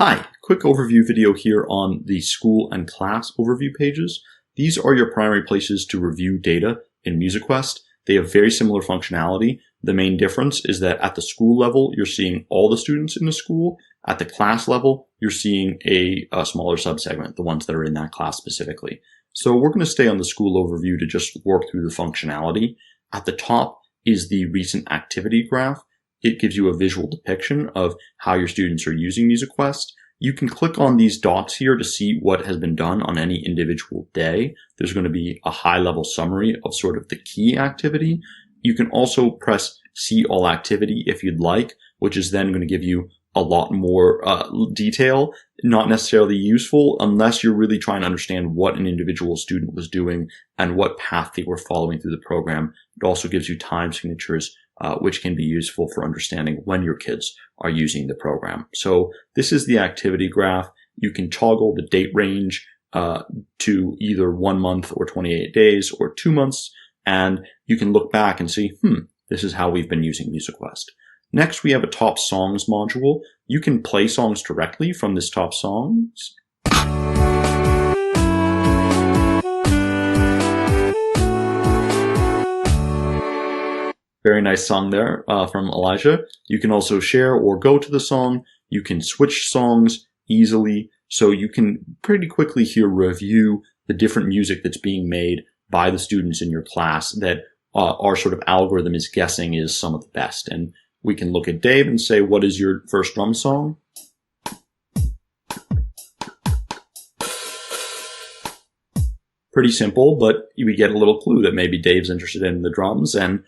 Hi, quick overview video here on the school and class overview pages. These are your primary places to review data in MusiQuest. They have very similar functionality. The main difference is that at the school level, you're seeing all the students in the school. At the class level, you're seeing a smaller subsegment, the ones that are in that class specifically. So we're going to stay on the school overview to just work through the functionality. At the top is the recent activity graph. It gives you a visual depiction of how your students are using MusiQuest. You can click on these dots here to see what has been done on any individual day. There's going to be a high-level summary of sort of the key activity. You can also press See All Activity if you'd like, which is then going to give you a lot more detail, not necessarily useful unless you're really trying to understand what an individual student was doing and what path they were following through the program. It also gives you time signatures, which can be useful for understanding when your kids are using the program. So this is the activity graph. You can toggle the date range to either 1 month or 28 days or 2 months, and you can look back and see, this is how we've been using MusiQuest. Next, we have a top songs module. You can play songs directly from this top songs. Very nice song there from Elijah. You can also share or go to the song. You can switch songs easily. So you can pretty quickly here review the different music that's being made by the students in your class that our sort of algorithm is guessing is some of the best. And we can look at Dave and say, what is your first drum song? Pretty simple, but we get a little clue that maybe Dave's interested in the drums, and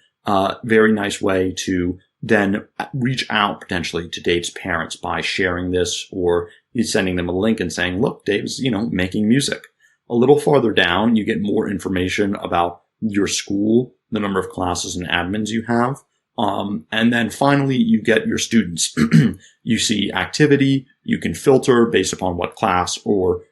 very nice way to then reach out potentially to Dave's parents by sharing this or sending them a link and saying, look, Dave's, making music. A little farther down, you get more information about your school, the number of classes and admins you have. And then finally, you get your students. You see activity. You can filter based upon what class or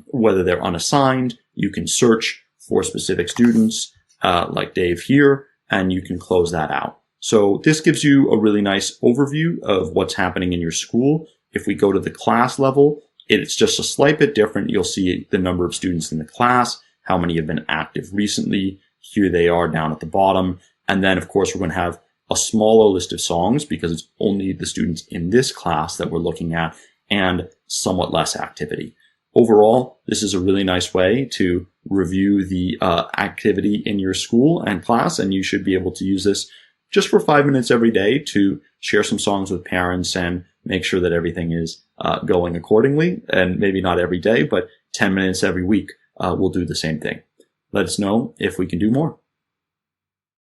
whether they're unassigned. You can search for specific students, like Dave here, and you can close that out. So this gives you a really nice overview of what's happening in your school. If we go to the class level, it's just a slight bit different. You'll see the number of students in the class, how many have been active recently. Here they are down at the bottom. And then, of course, we're going to have a smaller list of songs because it's only the students in this class that we're looking at, and somewhat less activity. Overall, this is a really nice way to review the activity in your school and class, and you should be able to use this just for 5 minutes every day to share some songs with parents and make sure that everything is going accordingly. And maybe not every day, but 10 minutes every week will do the same thing. Let us know if we can do more.